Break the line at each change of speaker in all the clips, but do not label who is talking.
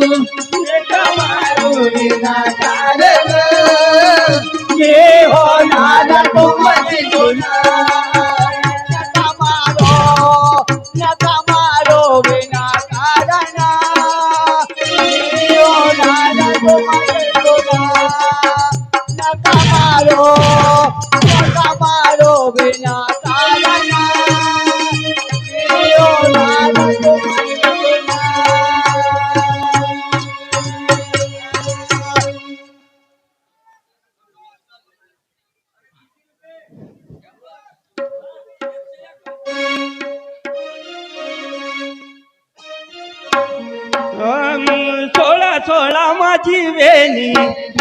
नका मारू विनाकारण हे होणार तुमची गुन्हा नका मारो विनाकारण हे होणार तुमची गुन्हा नका मारो विनाकारण हे होणार तुमची गुन्हा
सोळा सोळा माझी वेणी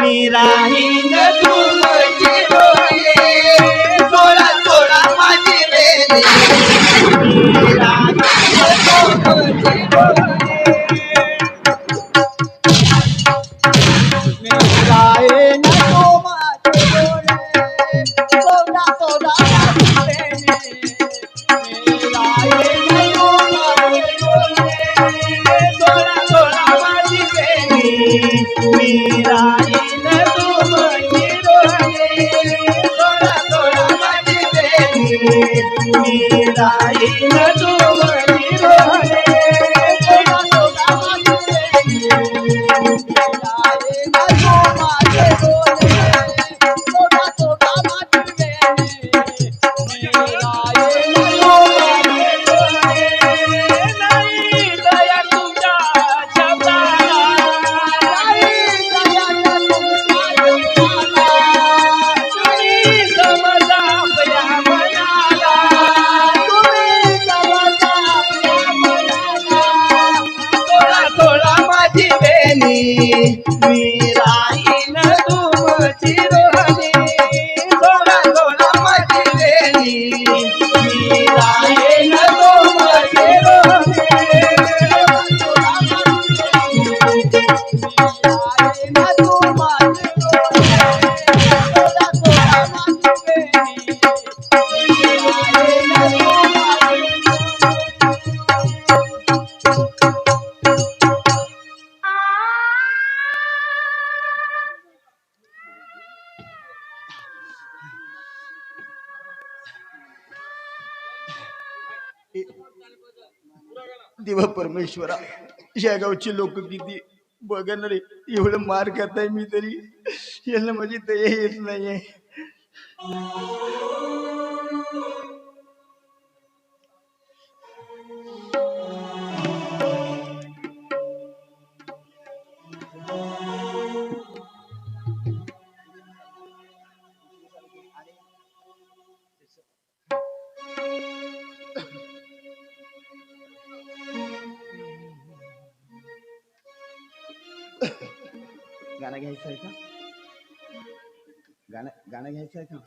मी राहीन
तुमची डोळे सोळा सोळा माझी वेणी मी राहीन तुमची डोळे मी राहीन तुमची डोळे सोळा सोळा माझी वेणी मी राहीन तुमची डोळे सोळा सोळा माझी वेणी मी राहीन तुमची डोळे सोळा सोळा माझी वेणी मी राहीन तुमची डोळे सोळा सोळा माझी वेणी मी राहीन तुमची डोळे सोळा सोळा माझी वेणी मी राहीन तुमची डोळे
नाही दया तुमच्या शब्दाला तुम्ही समजा आपल्या मनाला
थोडा थोडा माझी वेणी मी राहीन तुमची रोहणी थोडा थोडा माझी वेणी मी राहीन तुमची रोहणी
देवा परमेश्वरा या गावची लोक किती बघणार एवढं मार खाताय मी तरी यांना माझी दया येत नाहीये गाणं घ्यायचं आहे का गाणं घ्यायचं आहे का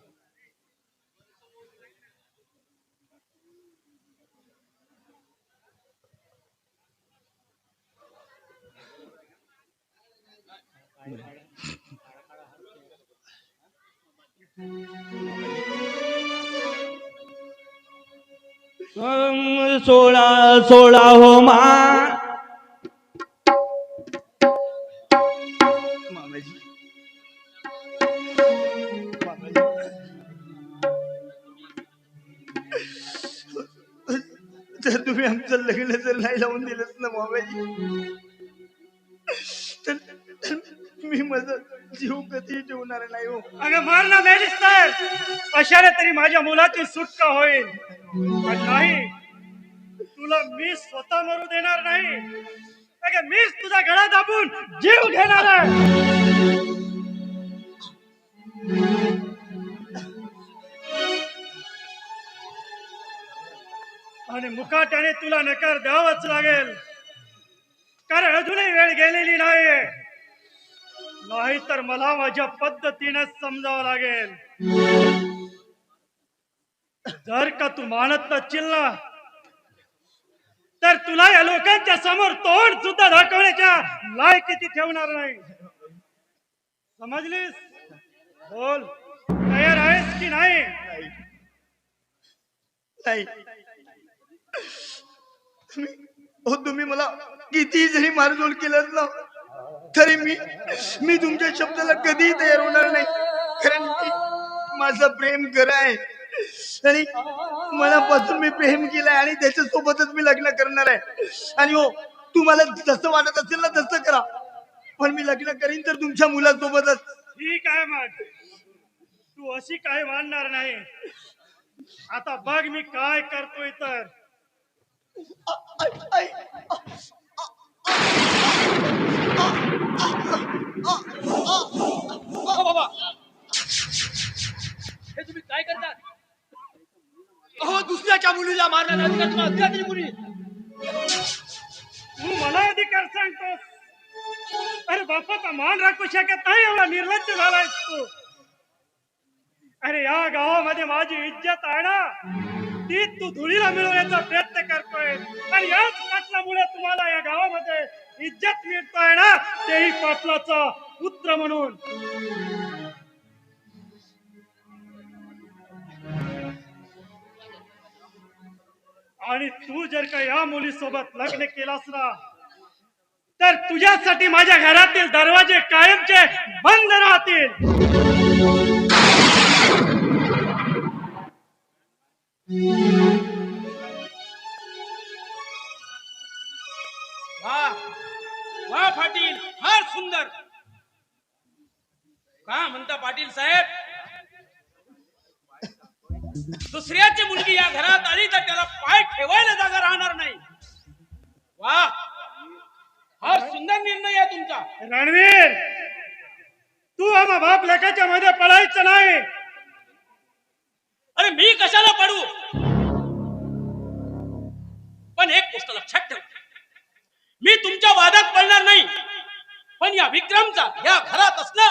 सोळा सोळा हो
मामाजी जर तुम्ही आमचं लग्न जर नाही लावून दिलंच ना मामाजी तर मी माझा जीव कधी ठेवणार नाही हो
अगं मार ना मेलीस तर अशाने तरी माझ्या मुलाची सुटका होईल पण नाही तुला मी स्वतः मरू देणार नाही अगं मीच तुझा गळा दाबून जीव घेणार आहे आणि मुकाट्याने तुला नकार द्यावाच लागेल कारण अजूनही वेळ गेलेली नाहीये नाही तर मला माझ्या पद्धतीने समजावं लागेल जर का तू मानत नसशील ना तर तुला या लोकांच्या समोर तोंड सुद्धा दाखवण्याच्या लायकीची ठेवणार नाही समजलीस बोल तयार आहेस की नाही
नाही हो तुम्ही मला किती जरी मारझोड केलं ना तरी मी तुमच्या शब्दाला कधीही तयार होणार नाही. कारण की माझं प्रेम खरं आहे आणि मनापासून मी प्रेम केलंय आणि त्याच्या सोबतच मी लग्न करणार आहे. आणि हो तुम्हाला जसं वाटत असेल ना तसं करा, पण मी लग्न करीन तर तुमच्या मुलासोबतच.
ठीक आहे मग, तू अशी काही मानणार नाही. आता बघ मी काय करतोय तर.
आई, आई,
बाबा हे तुम्ही काय करतात? अहो दुसऱ्याच्या मुलीला मारण्याचा अधिकार तुम्हाला दिला तरी मुली.
तू मला अधिकार सांगतोस? अरे बापाचा मान राखू शकत नाही एवढा निर्लज्ज झालाय तू. अरे या गावामध्ये माझी इज्जत आहे ना, ती तू धुळीला मिळवण्याचा प्रयत्न करतोय. आणि याच पाटलामुळे तुम्हाला या गावामध्ये इज्जत मिळतोय ना, तेही पाटलाचा पुत्र म्हणून. आणि तू जर का या मुलीसोबत लग्न केलास ना, तर तुझ्यासाठी माझ्या घरातील दरवाजे कायमचे बंद राहतील.
वा वा पाटील, फार सुंदर. का म्हणता पाटील साहेब? दुसऱ्याची मुलगी या घरात आली तर त्याला पाय ठेवायला जागा राहणार नाही. वा, फार सुंदर निर्णय आहे तुमचा.
रणवीर, तू आम्हा बाप लेकाच्या मध्ये पडायचं नाही.
अरे मी कशाला पडू? पण एक गोष्ट लक्षात ठेव, मी तुमच्या वादात पडणार नाही. पण या विक्रमचा या घरात असणं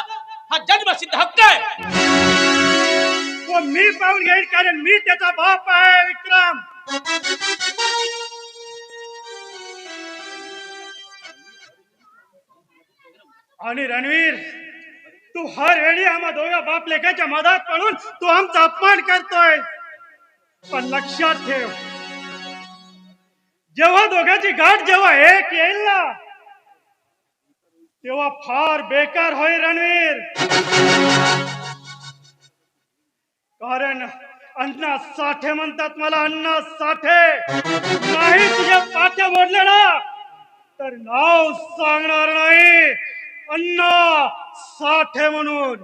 हा जन्मसिद्ध हक्क आहे.
तो मी पाहून घेईन, कारण मी त्याचा बाप आहे. विक्रम, आणि रणवीर, तू हर वेळी आम्हा दोघा बाप लेकाच्या मधात पडून तू आमचा अपमान करतोय. पण लक्षात ठेव, जेव्हा दोघांची गाठ जेव्हा एक येईल ना, तेव्हा फार बेकार होईल रणवीर. कारण अण्णा साठे म्हणतात मला, अण्णा साठे. नाही तुझ्या पाठ्या मोडले ना, तर नाव सांगणार नाही अण्णा साठे म्हणून.